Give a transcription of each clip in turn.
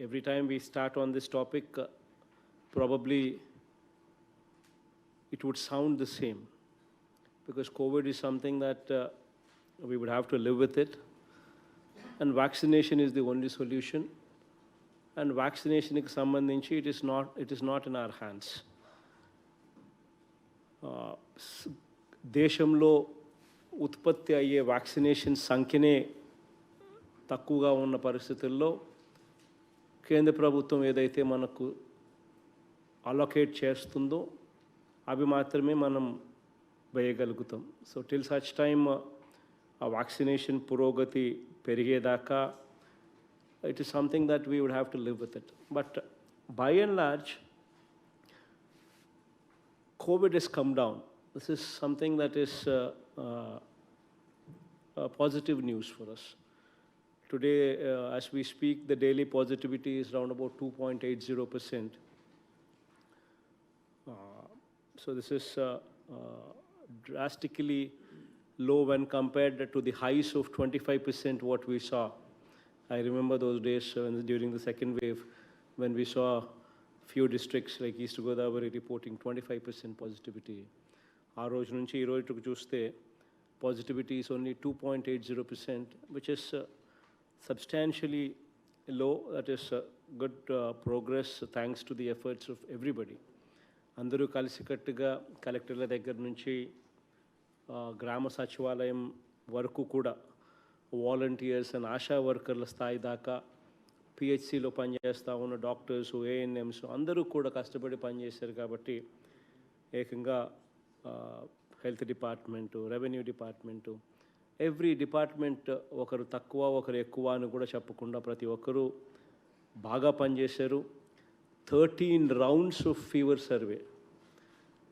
every time we start on this topic, probably it would sound the same, because COVID is something that we would have to live with it, and vaccination is the only solution. And vaccination is sambandhinchi, it is not in our hands. దేశంలో ఉత్పత్తి అయ్యే vaccination సంఖ్యనే తక్కువగా ఉన్న పరిస్థితుల్లో కేంద్ర ప్రభుత్వం ఏదైతే మనకు అలొకేట్ చేస్తుందో అవి మాత్రమే మనం వేయగలుగుతాం. సో టిల్ సచ్ టైమ్ ఆ వ్యాక్సినేషన్ పురోగతి పెరిగేదాకా it is something that we would have to live with it. But by and large, COVID has come down. This is something that is positive news for us. Today, as we speak, the daily positivity is around about 2.80%. So this is drastically low when compared to the highs of 25% what we saw. I remember those days during the second wave when we saw few districts like East Godavari reporting 25% positivity. ఆ రోజు నుంచి ఈ రోజుకు చూస్తే positivity is only 2.80%, which is substantially low. That is good progress thanks to the efforts of everybody. అందరూ కలిసికట్టుగా కలెక్టర్ల దగ్గర నుంచి గ్రామ సచివాలయం వరకు కూడా వాలంటీర్స్ అండ్ ఆశా వర్కర్ల స్థాయి దాకా పిహెచ్సిలో పనిచేస్తూ ఉన్న డాక్టర్స్, ఏఎన్ఎంస్ అందరూ కూడా కష్టపడి పనిచేశారు. కాబట్టి ఏకంగా health department, revenue department, every department ఒకరు తక్కువ ఒకరు ఎక్కువ అని కూడా చెప్పకుండా ప్రతి ఒక్కరూ బాగా పనిచేశారు. 13 rounds of fever survey.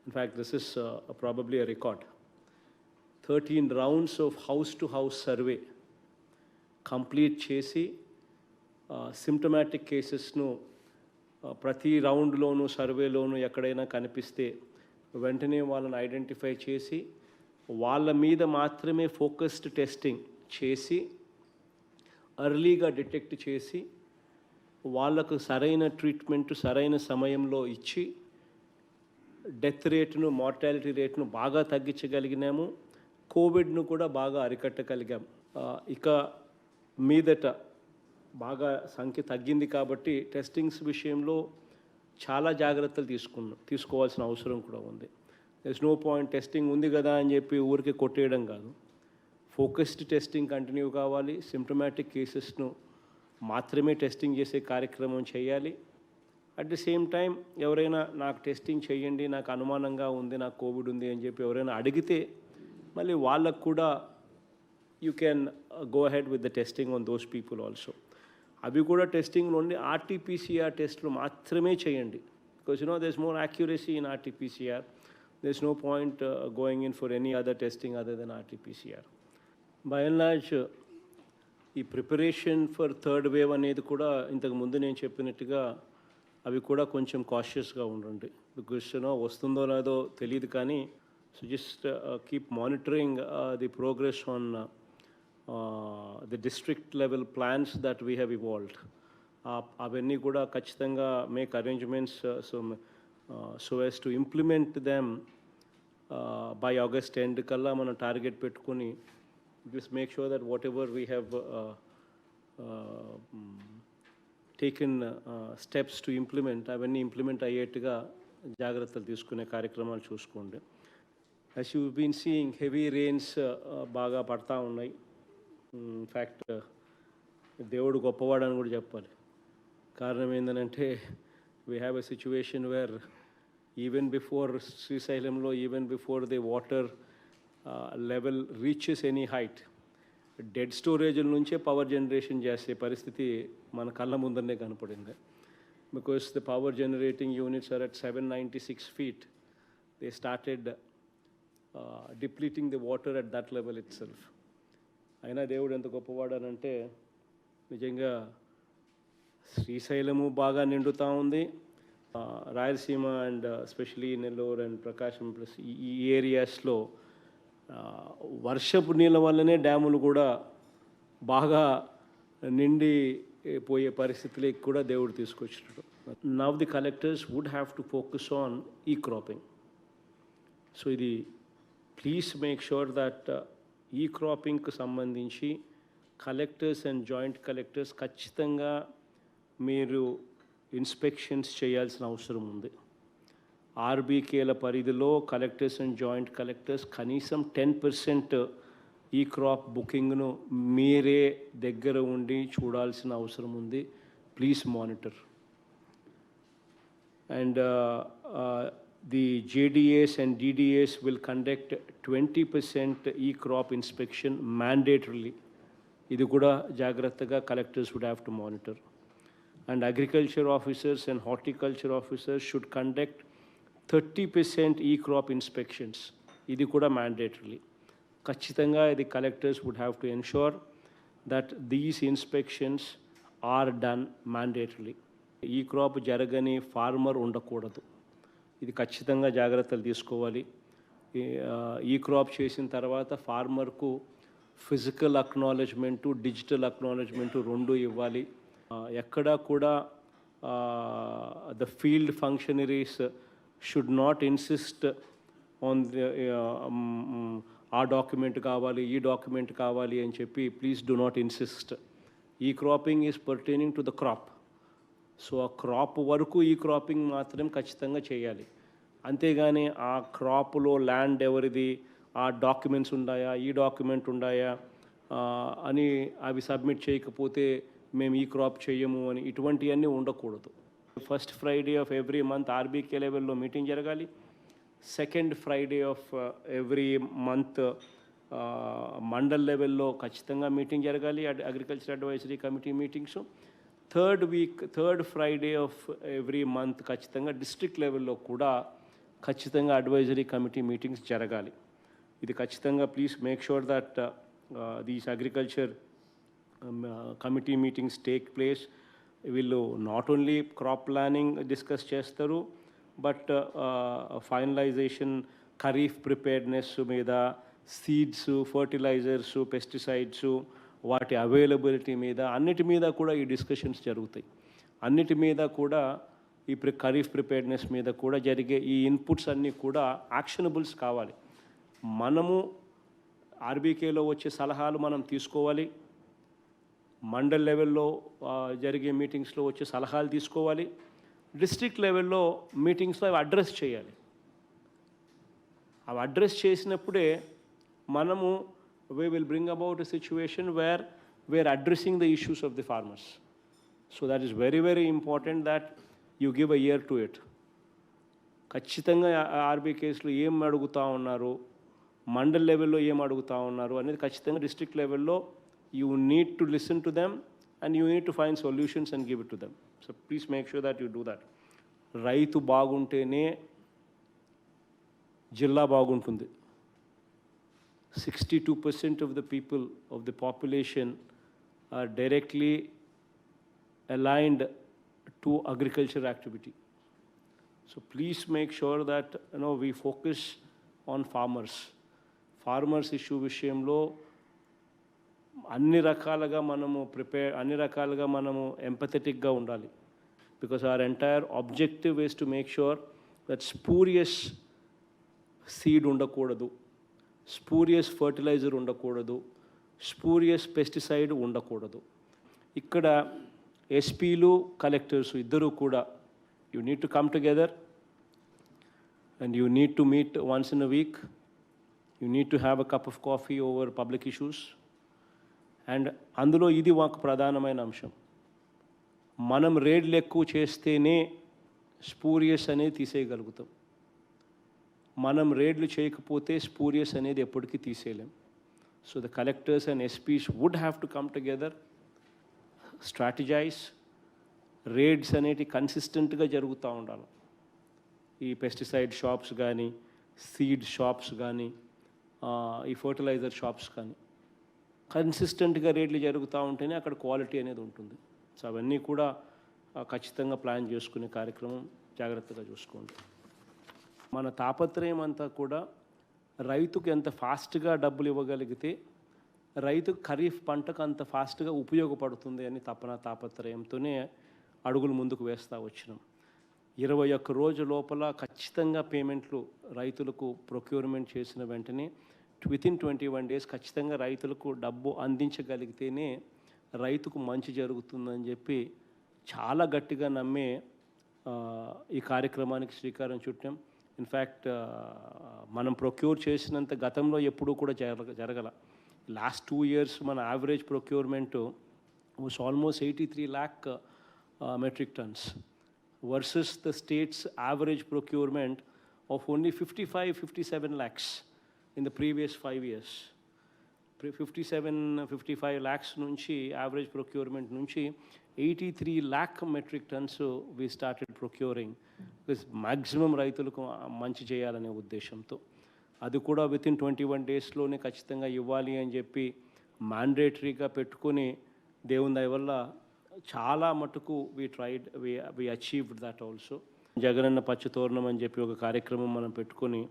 In fact, this is probably a record. 13 rounds of house-to-house survey complete చేసి సిమ్టమాటిక్ కేసెస్ను ప్రతి రౌండ్లోనూ సర్వేలోనూ ఎక్కడైనా కనిపిస్తే వెంటనే వాళ్ళని ఐడెంటిఫై చేసి వాళ్ళ మీద మాత్రమే ఫోకస్డ్ టెస్టింగ్ చేసి ఎర్లీగా డిటెక్ట్ చేసి వాళ్ళకు సరైన ట్రీట్మెంట్ సరైన సమయంలో ఇచ్చి డెత్ రేటును, మార్టాలిటీ రేటును బాగా తగ్గించగలిగినాము. కోవిడ్ను కూడా బాగా అరికట్టగలిగాం. ఇక మీదట బాగా సంఖ్య తగ్గింది కాబట్టి టెస్టింగ్స్ విషయంలో చాలా జాగ్రత్తలు తీసుకోవాల్సిన అవసరం కూడా ఉంది. దెర్స్ నో పాయింట్ టెస్టింగ్ ఉంది కదా అని చెప్పి ఊరికి కొట్టేయడం కాదు. ఫోకస్డ్ టెస్టింగ్ కంటిన్యూ కావాలి. సిమ్టమాటిక్ కేసెస్ను మాత్రమే టెస్టింగ్ చేసే కార్యక్రమం చేయాలి. అట్ ది సేమ్ టైం ఎవరైనా నాకు టెస్టింగ్ చేయండి, నాకు అనుమానంగా ఉంది, నాకు కోవిడ్ ఉంది అని చెప్పి ఎవరైనా అడిగితే మళ్ళీ వాళ్ళకు కూడా you can go ahead with the testing on those people also. అవి కూడా టెస్టింగ్ ఓన్లీ RT-PCR టెస్ట్లు మాత్రమే చేయండి. Because there's more accuracy in RT-PCR. There's no point going in for any other testing other than RT-PCR. By and large, ఈ preparation for third wave అనేది కూడా ఇంతకు ముందు నేను చెప్పినట్టుగా అవి కూడా కొంచెం కాషియస్గా ఉండండి. బికాస్ వస్తుందో లేదో తెలియదు, కానీ so just keep monitoring the progress on the district level plans that we have evolved. అవన్నీ కూడా ఖచ్చితంగా make arrangements so as to implement them by August end కల్లా మనం టార్గెట్ పెట్టుకొని just make sure that whatever we have taken steps to implement అవన్నీ implement అయ్యేట్టుగా జాగ్రత్తలు తీసుకునే కార్యక్రమాలు చూసుకోండి. As you've been seeing, heavy rains బాగా పడతా ఉన్నాయి. ఇన్ఫ్యాక్ట్ దేవుడు గొప్పవాడని కూడా చెప్పాలి. కారణం ఏంటంటే we have a situation where even before శ్రీశైలంలో even before the water level reaches any height, dead స్టోరేజ్ల నుంచే పవర్ జనరేషన్ చేసే పరిస్థితి మన కళ్ళ ముందరనే కనపడింది. Because the power generating units are at 796 feet. They started depleting the water at that level itself. అయినా దేవుడు ఎంత గొప్పవాడనంటే నిజంగా శ్రీశైలము బాగా నిండుతూ ఉంది. Rayalaseema and especially Nellore and Prakasam plus ఈ ఏరియాస్లో వర్షపు నీళ్ళ వల్లనే డ్యాములు కూడా బాగా నిండి పోయే పరిస్థితిలోకి కూడా దేవుడు తీసుకొచ్చినాడు. Now the collectors would have to focus on ఈ క్రాపింగ్. సో ఇది ప్లీజ్ మేక్ షూర్ దట్ ఈ క్రాపింగ్కి సంబంధించి కలెక్టర్స్ అండ్ జాయింట్ కలెక్టర్స్ ఖచ్చితంగా మీరు ఇన్స్పెక్షన్స్ చేయాల్సిన అవసరం ఉంది. ఆర్బీకేల పరిధిలో కలెక్టర్స్ అండ్ జాయింట్ కలెక్టర్స్ కనీసం 10% ఈ క్రాప్ బుకింగ్ను మీరే దగ్గర ఉండి చూడాల్సిన అవసరం ఉంది. Please monitor. And the JDAs and DDAs will conduct 20% e-crop inspection mandatorily. ఇది కూడా జాగ్రత్తగా collectors would have to monitor. And agriculture officers and horticulture officers should conduct 30% e-crop inspections. ఇది కూడా mandatorily. ఖచ్చితంగా ఇది collectors would have to ensure that these inspections are done mandatorily. ఈ crop జరగని farmer ఉండకూడదు. ఇది ఖచ్చితంగా జాగ్రత్తలు తీసుకోవాలి. ఈ క్రాప్ చేసిన తర్వాత ఫార్మర్కు ఫిజికల్ అక్నాలెడ్జ్మెంటు, డిజిటల్ అక్నాలెడ్జ్మెంటు రెండు ఇవ్వాలి. ఎక్కడా కూడా the field functionaries should not insist on ఆ డాక్యుమెంట్ కావాలి, ఈ డాక్యుమెంట్ కావాలి అని చెప్పి ప్లీజ్ డూ నాట్ ఇన్సిస్ట్. ఈ cropping is pertaining to the crop. So ఆ క్రాప్ వరకు ఈ క్రాపింగ్ మాత్రం ఖచ్చితంగా చేయాలి. అంతేగాని ఆ క్రాప్లో ల్యాండ్ ఎవరిది, ఆ డాక్యుమెంట్స్ ఉన్నాయా, ఈ డాక్యుమెంట్ ఉన్నాయా అని అవి సబ్మిట్ చేయకపోతే మేము ఈ క్రాప్ చేయము అని ఇటువంటివన్నీ ఉండకూడదు. First Friday of every month RBK లెవెల్లో మీటింగ్ జరగాలి. Second Friday of every month mandal లెవెల్లో ఖచ్చితంగా మీటింగ్ జరగాలి, agriculture advisory committee meetings. Third Friday of every month ఖచ్చితంగా డిస్ట్రిక్ట్ లెవెల్లో కూడా ఖచ్చితంగా అడ్వైజరీ కమిటీ మీటింగ్స్ జరగాలి. ఇది ఖచ్చితంగా please make sure that these agriculture committee meetings take place. వీళ్ళు not only crop planning discuss చేస్తారు, బట్ ఫైనలైజేషన్, ఖరీఫ్ ప్రిపేర్నెస్ మీద, సీడ్స్, ఫర్టిలైజర్స్, పెస్టిసైడ్స్, వాటి అవైలబిలిటీ మీద, అన్నిటి మీద కూడా ఈ డిస్కషన్స్ జరుగుతాయి. అన్నిటి మీద కూడా ఈ ఖరీఫ్ ప్రిపేర్నెస్ మీద కూడా జరిగే ఈ ఇన్పుట్స్ అన్నీ కూడా యాక్షనబుల్స్ కావాలి. మనము ఆర్బీకేలో వచ్చే సలహాలు మనం తీసుకోవాలి, మండల్ లెవెల్లో జరిగే మీటింగ్స్లో వచ్చే సలహాలు తీసుకోవాలి, డిస్ట్రిక్ట్ లెవెల్లో మీటింగ్స్లో అవి అడ్రస్ చేయాలి. అవి అడ్రస్ చేసినప్పుడే మనము we will bring about a situation where we are addressing the issues of the farmers. So that is very, very important that you give a ear to it. ఖచ్చితంగా ఆర్బీకేస్లో ఏం అడుగుతూ ఉన్నారు, మండల్ లెవెల్లో ఏం అడుగుతూ ఉన్నారు అనేది ఖచ్చితంగా డిస్ట్రిక్ట్ లెవెల్లో you need to listen to them and you need to find solutions and give it to them. So please make sure that you do that. రైతు బాగుంటేనే జిల్లా బాగుంటుంది. 62% of the people of the population are directly aligned to agriculture activity. So please make sure that we focus on farmers. Farmers issue విషయంలో అన్ని రకాలుగా మనము ఎంపథెటిక్గా ఉండాలి. Because our entire objective is to make sure that spurious seed ఉండకూడదు, spurious fertiliser ఉండకూడదు, spurious pesticide ఉండకూడదు. ఇక్కడ ఎస్పీలు, కలెక్టర్స్ ఇద్దరూ కూడా you need to come together and you need to meet once in a week. You need to have a cup of coffee over public issues. And అందులో ఇది మాకు ప్రధానమైన అంశం. మనం రేడ్లు ఎక్కువ చేస్తేనే స్పూరియస్ అనేది తీసేయగలుగుతాం. మనం రేడ్లు చేయకపోతే స్పూరియస్ అనేది ఎప్పటికీ తీసేయలేం. So the collectors and SPs would have to come together, strategise. Raids అనేవి కన్సిస్టెంట్గా జరుగుతూ ఉండాలి. ఈ పెస్టిసైడ్ షాప్స్ కానీ, సీడ్ షాప్స్ కానీ, ఈ ఫర్టిలైజర్ షాప్స్ కానీ కన్సిస్టెంట్గా రేట్లు జరుగుతూ ఉంటేనే అక్కడ క్వాలిటీ అనేది ఉంటుంది. సో అవన్నీ కూడా ఖచ్చితంగా ప్లాన్ చేసుకునే కార్యక్రమం జాగ్రత్తగా చూసుకోండి. మన తాపత్రయం అంతా కూడా రైతుకు ఎంత ఫాస్ట్గా డబ్బులు ఇవ్వగలిగితే రైతు ఖరీఫ్ పంటకు అంత ఫాస్ట్గా ఉపయోగపడుతుంది అని తాపత్రయంతోనే అడుగులు ముందుకు వేస్తూ వచ్చినాం. 21 రోజు లోపల ఖచ్చితంగా పేమెంట్లు రైతులకు ప్రొక్యూర్మెంట్ చేసిన వెంటనే వితిన్ 21 డేస్ ఖచ్చితంగా రైతులకు డబ్బు అందించగలిగితేనే రైతుకు మంచి జరుగుతుందని చెప్పి చాలా గట్టిగా నమ్మే ఈ కార్యక్రమానికి శ్రీకారం చుట్టాం. ఇన్ఫ్యాక్ట్ మనం ప్రొక్యూర్ చేసినంత గతంలో ఎప్పుడూ కూడా జరగల. లాస్ట్ 2 years మన average procurement was almost 83 lakh metric tons versus the state's average procurement of only 57 lakhs in the previous 5 years. 55 lakhs నుంచి యావరేజ్ ప్రొక్యూర్మెంట్ నుంచి 83 lakh metric tons we started procuring because maximum రైతులకు మంచి చేయాలనే ఉద్దేశంతో అది కూడా within 21 డేస్లోనే ఖచ్చితంగా ఇవ్వాలి అని చెప్పి మ్యాండేటరీగా పెట్టుకొని దేవుని దయ వల్ల చాలా మటుకు we achieved that also. Jagananna Pachchathoranam అని చెప్పి ఒక కార్యక్రమం మనం పెట్టుకొని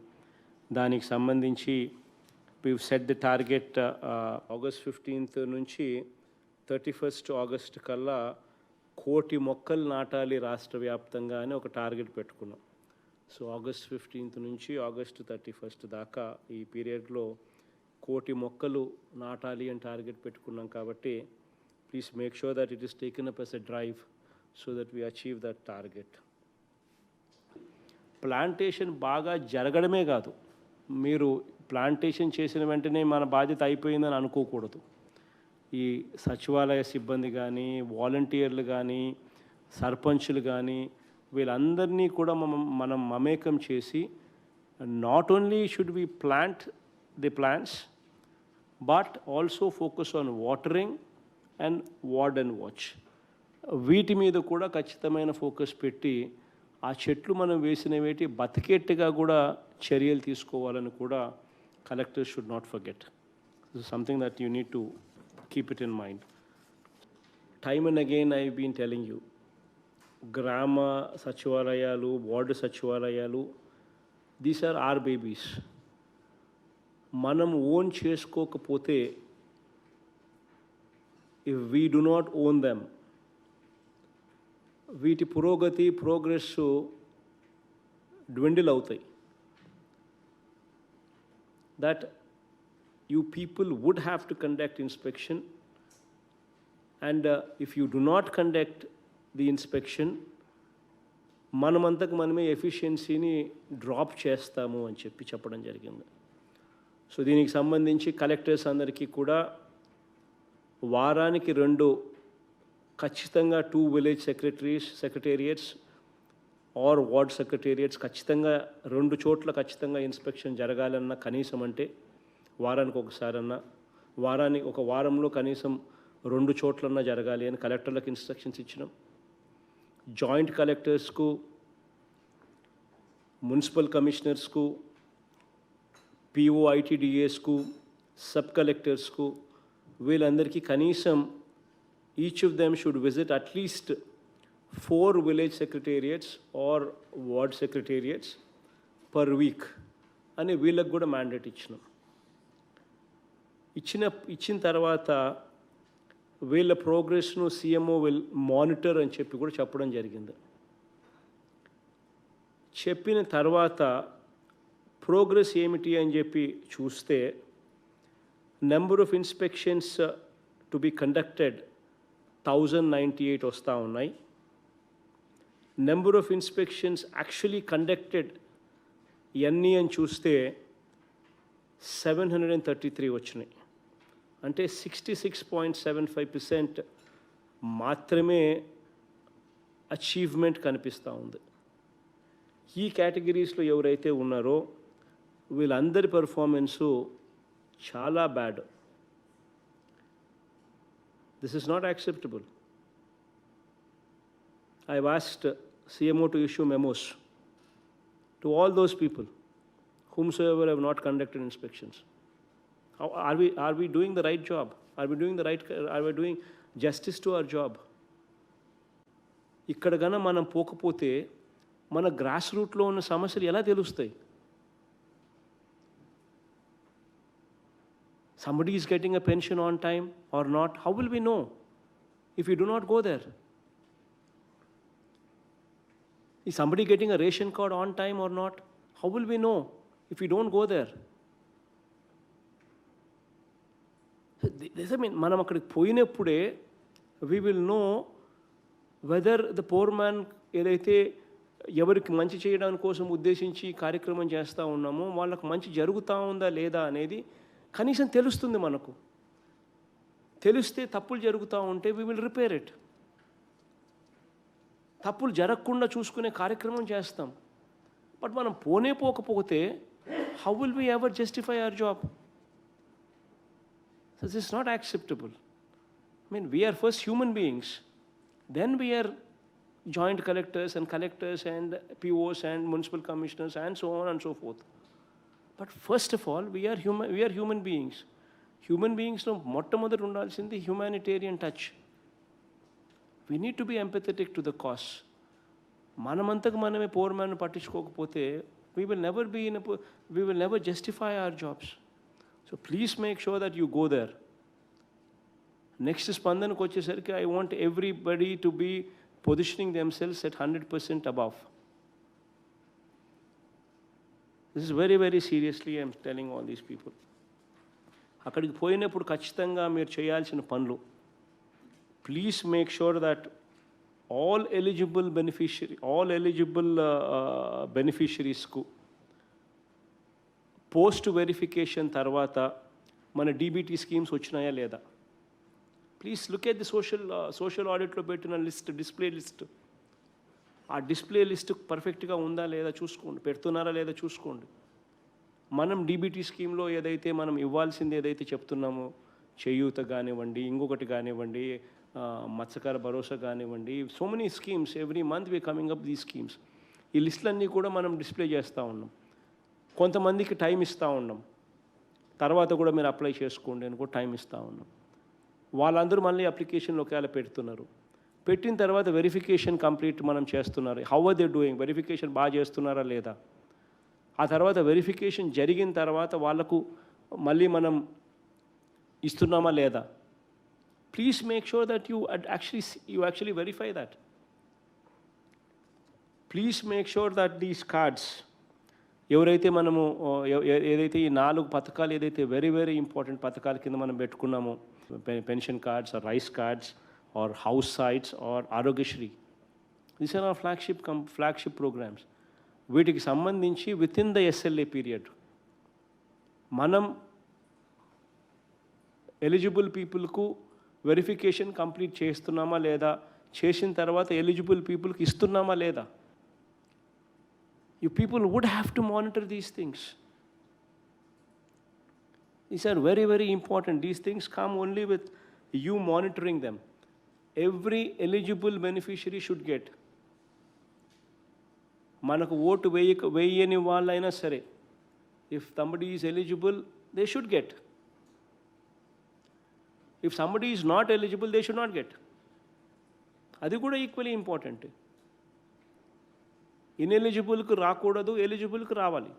దానికి సంబంధించి we set the target August 15th నుంచి 31st August కల్లా 1 కోటి మొక్కలు నాటాలి రాష్ట్ర వ్యాప్తంగా అని ఒక టార్గెట్ పెట్టుకున్నాం. సో August 15th నుంచి August 31st దాకా ఈ పీరియడ్లో 1 కోటి మొక్కలు నాటాలి అని టార్గెట్ పెట్టుకున్నాం. కాబట్టి please make sure that it is taken up as a drive so that we achieve that target. Plantation బాగా జరగడమే కాదు, మీరు ప్లాంటేషన్ చేసిన వెంటనే మన బాధ్యత అయిపోయిందని అనుకోకూడదు. ఈ సచివాలయ సిబ్బంది కానీ, వాలంటీర్లు కానీ, సర్పంచులు కానీ వీళ్ళందరినీ కూడా మనం మమేకం చేసి not only should we plant the plants but also focus on watering and ward and watch. వీటి మీద కూడా ఖచ్చితమైన ఫోకస్ పెట్టి ఆ చెట్లు మనం వేసినవేటి బతికేట్టుగా కూడా చర్యలు తీసుకోవాలని కూడా collectors should not forget. This is something that you need to keep it in mind. Time and again I been telling you, గ్రామ సచివాలయాలు, వార్డు సచివాలయాలు, దీస్ ఆర్ ఆర్ బేబీస్. మనం ఓన్ చేసుకోకపోతే, if we do not own them, వీటి ప్రోగ్రెస్ dwindle అవుతాయి. That you people would have to conduct inspection, and if you do not conduct the inspection, మనమంతకు మనమే ఎఫిషియన్సీని drop చేస్తాము అని చెప్పడం జరిగింది. సో దీనికి సంబంధించి కలెక్టర్స్ అందరికీ కూడా వారానికి 2 ఖచ్చితంగా 2 village secretariats are ward secretariats ఖచ్చితంగా 2 చోట్ల ఖచ్చితంగా ఇన్స్పెక్షన్ జరగాలన్న, కనీసం అంటే వారానికి ఒకసారన్నా, ఒక వారంలో కనీసం 2 చోట్లన్నా జరగాలి అని కలెక్టర్లకు ఇన్స్ట్రక్షన్స్ ఇచ్చినాం. జాయింట్ కలెక్టర్స్కు, మున్సిపల్ కమిషనర్స్కు, POITDAస్కు, సబ్ కలెక్టర్స్కు, వీళ్ళందరికీ కనీసం each of them should visit at least 4 village secretariats are ward secretariats per week అని వీళ్ళకు కూడా మ్యాండేట్ ఇచ్చినాం. ఇచ్చిన తర్వాత వీళ్ళ ప్రోగ్రెస్ను CMO విల్ మానిటర్ అని చెప్పి కూడా చెప్పడం జరిగింది. చెప్పిన తర్వాత ప్రోగ్రెస్ ఏమిటి అని చెప్పి చూస్తే, number of inspections to be conducted 1098 వస్తూ ఉన్నాయి. Number of inspections actually conducted ఎన్ని అని చూస్తే 733 వచ్చినాయి. అంటే 66.75% మాత్రమే అచీవ్మెంట్ కనిపిస్తూ ఉంది. ఈ కేటగిరీస్లో ఎవరైతే ఉన్నారో వీళ్ళందరి పర్ఫార్మెన్సు చాలా bad. This is not acceptable. I've asked CMO to issue memos to all those people whomsoever have not conducted inspections. Are we doing the right job? Are we doing justice to our job? ఇక్కడ గన మనం పోకపోతే మన gross రూట్లో ఉన్న సమస్యలు ఎలా తెలుస్తాయి? somebody is getting a pension on time or not? How will we know if we do not go there? Is somebody getting a ration card on time or not? How will we know if we don't go there? మనం అక్కడికి పోయినప్పుడే we will know whether the poor man ఏదైతే ఎవరికి మంచి చేయడానికి కోసం ఉద్దేశించి కార్యక్రమం చేస్తూ ఉన్నామో వాళ్ళకు మంచి జరుగుతూ ఉందా లేదా అనేది కనీసం తెలుస్తుంది మనకు. తెలిస్తే తప్పులు జరుగుతూ ఉంటే we will repair it. తప్పులు జరగకుండా చూసుకునే కార్యక్రమం చేస్తాం. బట్ మనం పోకపోతే how will we ever justify our job? So this is not acceptable. I mean, we are first human beings, then we are joint collectors and POs and municipal commissioners and so on and so forth. But first of all, we are human beings. Human beings no మొట్టమొదటి ఉండాల్సింది humanitarian touch. We need to be empathetic to the cause. మనమంతకు మనమే poor man పట్టించుకోకపోతే we will never justify our jobs. So please make sure that you go there. Next స్పందనకు వచ్చేసరికి I want everybody to be positioning themselves at 100% above. This is very, very seriously I am telling all these people. అక్కడికి పోయినప్పుడు ఖచ్చితంగా మీరు చేయాల్సిన పనులు, please make sure that all eligible beneficiaries-కు post verification తర్వాత మన డీబీటీ స్కీమ్స్ వచ్చినాయా లేదా? Please look at the social ఆడిట్లో పెట్టిన డిస్ప్లే లిస్ట్. ఆ డిస్ప్లే లిస్ట్ పర్ఫెక్ట్గా ఉందా లేదా చూసుకోండి, పెడుతున్నారా లేదా చూసుకోండి. మనం డీబీటీ స్కీమ్లో ఏదైతే మనం ఇవ్వాల్సింది ఏదైతే చెప్తున్నామో, చేయూత కానివ్వండి, ఇంకొకటి కానివ్వండి, మత్స్యకార భరోసా కానివ్వండి, so many schemes every month we coming up these schemes. ఈ లిస్టులన్నీ కూడా మనం డిస్ప్లే చేస్తూ ఉన్నాం. కొంతమందికి టైం ఇస్తూ ఉన్నాం, తర్వాత కూడా మీరు అప్లై చేసుకోండి అని కూడా టైం ఇస్తూ ఉన్నాం. వాళ్ళందరూ మళ్ళీ అప్లికేషన్లు ఒకవేళ పెడుతున్నారు. పెట్టిన తర్వాత వెరిఫికేషన్ కంప్లీట్ మనం చేస్తున్నారు. How are they doing, verification బాగా చేస్తున్నారా లేదా? ఆ తర్వాత వెరిఫికేషన్ జరిగిన తర్వాత వాళ్ళకు మళ్ళీ మనం ఇస్తున్నామా లేదా? Please make sure that you actually verify that. Please make sure that these cards ఎవరైతే మనము ఏదైతే ఈ 4 పథకాలు ఏదైతే వెరీ వెరీ ఇంపార్టెంట్ పథకాల కింద మనం పెట్టుకున్నామో, pension cards or rice cards or house sites or Aarogyasri, these are are flagship programmes. వీటికి సంబంధించి within the SLA period మనం ఎలిజిబుల్ పీపుల్కు వెరిఫికేషన్ కంప్లీట్ చేస్తున్నామా లేదా, చేసిన తర్వాత ఎలిజిబుల్ పీపుల్కి ఇస్తున్నామా లేదా? You people would have to monitor these things. These are very, very important. These things come only with you monitoring them. Every eligible beneficiary should get. మనకు vote వేయని వాళ్ళైనా సరే, if somebody is eligible, they should get. If somebody is not eligible, they should not get. అది కూడా equally important. ఇన్ఎలిజిబుల్కి రాకూడదు, ఎలిజిబుల్కి రావాలి.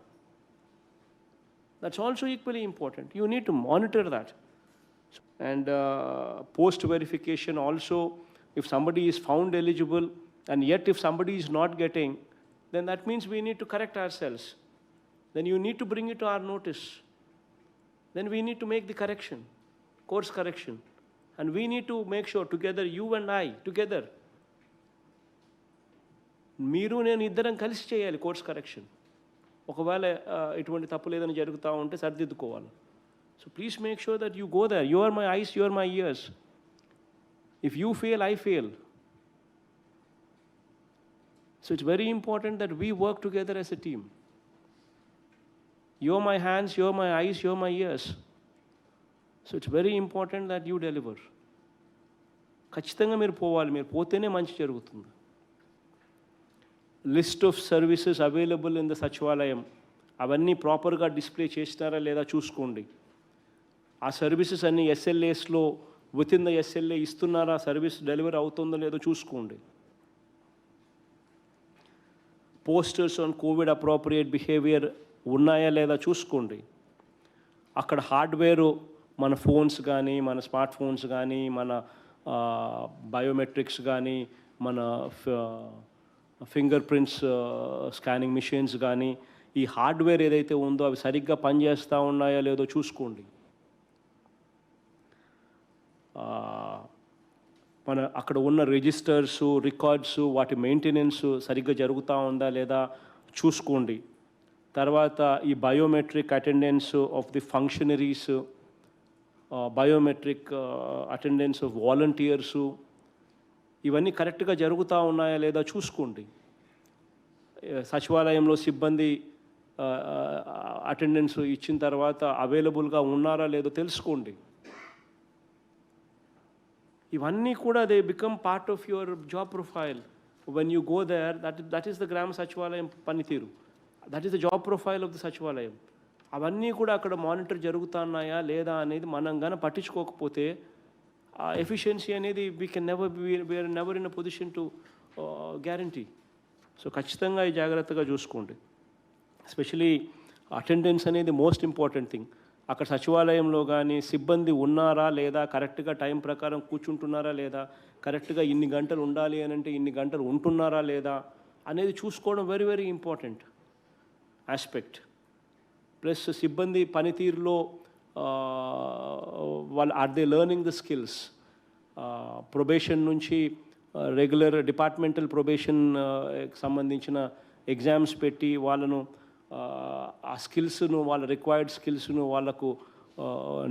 That's also equally important. You need to monitor that. And post verification also, if somebody is found eligible and yet if somebody is not getting, then that means we need to correct ourselves. Then you need to bring it to our notice. Then we need to make the correction, course correction. And we need to make sure together, you and I, together, మీరు నేను ఇద్దరం కలిసి చేయాలి course correction. ఒకవేళ ఇటువంటి తప్పులు ఏదైనా జరుగుతూ ఉంటే సరిదిద్దుకోవాలి. So please make sure that you go there. You are my eyes, you are my ears. If you fail, I fail. So it's very important that we work together as a team. You are my hands, you are my eyes, you are my ears. So it's very important that you deliver. ఖచ్చితంగా మీరు పోవాలి, మీరు పోతేనే మంచి జరుగుతుంది. List of services available in the సచివాలయం అవన్నీ ప్రాపర్గా డిస్ప్లే చేసినారా లేదా చూసుకోండి. ఆ సర్వీసెస్ అన్నీ ఎస్ఎల్ఏస్లో విత్ ఇన్ ద ఎస్ఎల్ఏ ఇస్తున్నారా, సర్వీస్ డెలివరీ అవుతుందో లేదో చూసుకోండి. Posters on Covid appropriate behaviour ఉన్నాయా లేదా చూసుకోండి. అక్కడ హార్డ్వేరు మన ఫోన్స్ కానీ, మన స్మార్ట్ ఫోన్స్ కానీ, మన బయోమెట్రిక్స్ కానీ, మన ఫింగర్ ప్రింట్స్ స్కానింగ్ మిషన్స్ కానీ, ఈ హార్డ్వేర్ ఏదైతే ఉందో అవి సరిగ్గా పనిచేస్తూ ఉన్నాయో లేదో చూసుకోండి. మన అక్కడ ఉన్న రిజిస్టర్స్, రికార్డ్స్, వాటి మెయింటెనెన్స్ సరిగ్గా జరుగుతూ ఉందా లేదా చూసుకోండి. తర్వాత ఈ biometric attendance of the functionaries, biometric attendance of volunteers, ఇవన్నీ కరెక్ట్గా జరుగుతూ ఉన్నాయా లేదా చూసుకోండి. సచివాలయంలో సిబ్బంది అటెండెన్స్ ఇచ్చిన తర్వాత అవైలబుల్గా ఉన్నారా లేదో తెలుసుకోండి. ఇవన్నీ కూడా they become part of your job profile. When you go there, that is the గ్రామ సచివాలయం పనితీరు, that is the job profile of the సచివాలయం. అవన్నీ కూడా అక్కడ మానిటర్ జరుగుతున్నాయా లేదా అనేది మనం కానీ పట్టించుకోకపోతే ఆ ఎఫిషియన్సీ అనేది we can we are never in a position to guarantee. So ఖచ్చితంగా ఈ జాగ్రత్తగా చూసుకోండి. ఎస్పెషలీ అటెండెన్స్ అనేది మోస్ట్ ఇంపార్టెంట్ థింగ్. అక్కడ సచివాలయంలో కానీ సిబ్బంది ఉన్నారా లేదా, కరెక్ట్గా టైం ప్రకారం కూర్చుంటున్నారా లేదా, కరెక్ట్గా ఇన్ని గంటలు ఉండాలి అని అంటే ఇన్ని గంటలు ఉంటున్నారా లేదా అనేది చూసుకోవడం very very important aspect. Plus సిబ్బంది పనితీరులో వాళ్ళు are they learning the skills. Probation నుంచి రెగ్యులర్ డిపార్ట్మెంటల్ ప్రొబేషన్ సంబంధించిన ఎగ్జామ్స్ పెట్టి వాళ్ళను ఆ స్కిల్స్ను, వాళ్ళ రిక్వైర్డ్ స్కిల్స్ను వాళ్ళకు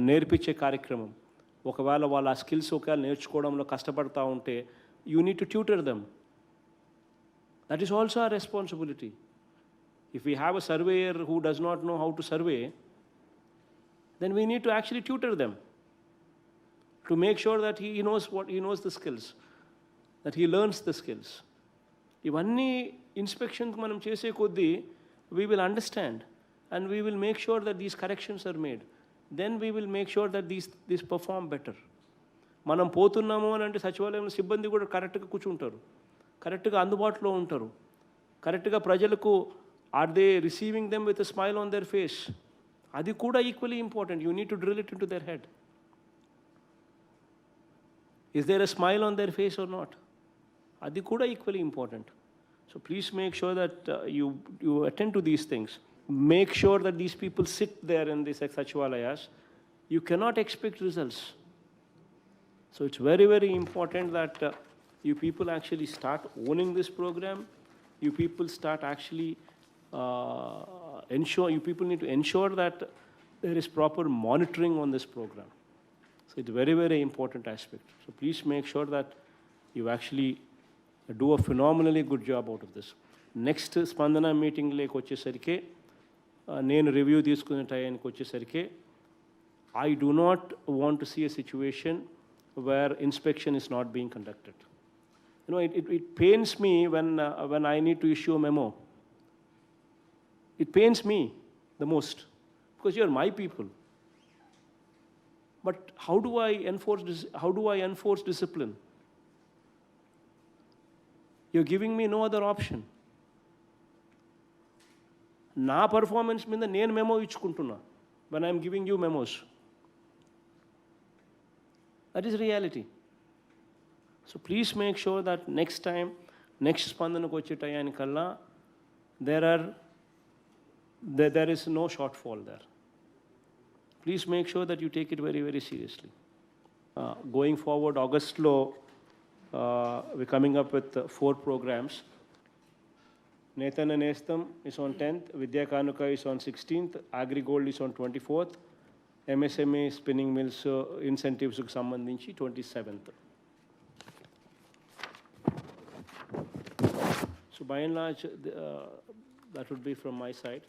నేర్పించే కార్యక్రమం. ఒకవేళ వాళ్ళు ఆ స్కిల్స్ ఒకవేళ నేర్చుకోవడంలో కష్టపడతా ఉంటే you need to tutor them. That is also ఆ responsibility. If we have a surveyor who does not know how to survey, then we need to actually tutor them to make sure that he knows the skills, that he learns the skills. Ivanni inspections manam chese koddi we will understand and we will make sure that these corrections are made. Then we will make sure that these perform better. మనం పోతున్నాము అని అంటే సచివాలయంలో సిబ్బంది కూడా కరెక్ట్గా కూర్చుంటారు, కరెక్ట్గా అందుబాటులో ఉంటారు, కరెక్ట్గా ప్రజలకు are they receiving them with a smile on their face? Adi kuda equally important. You need to drill it into their head. Is there a smile on their face or not? Adi kuda equally important. So please make sure that you attend to these things. Make sure that these people sit there in these sachivalayas. You cannot expect results. So it's very very important that you people actually start owning this program. You people start actually you people need to ensure that there is proper monitoring on this program. So it's a very very important aspect. So please make sure that you actually do a phenomenally good job out of this. Next Spandana meeting like వచ్చేసరికి నేను review తీసుకునే టైంకి వచ్చేసరికి I do not want to see a situation where inspection is not being conducted. You know, it pains me when I need to issue a memo. It pains me the most because you are my people. But how do I enforce discipline? You're giving me no other option. Na performance means nenu memo ichukuntunna when I'm giving you memos. That is reality. So please make sure that next time, next Spandanaku వచ్చే టయానికల్లా there is no shortfall there. Please make sure that you take it very very seriously. Going forward, August lo we're coming up with 4 programs. Netana Nestam is on 10th, Vidya Kanuka is on 16th, Agri Gold is on 24th, MSME spinning mills incentives కు సంబంధించి 27th. So by and large that would be from my side.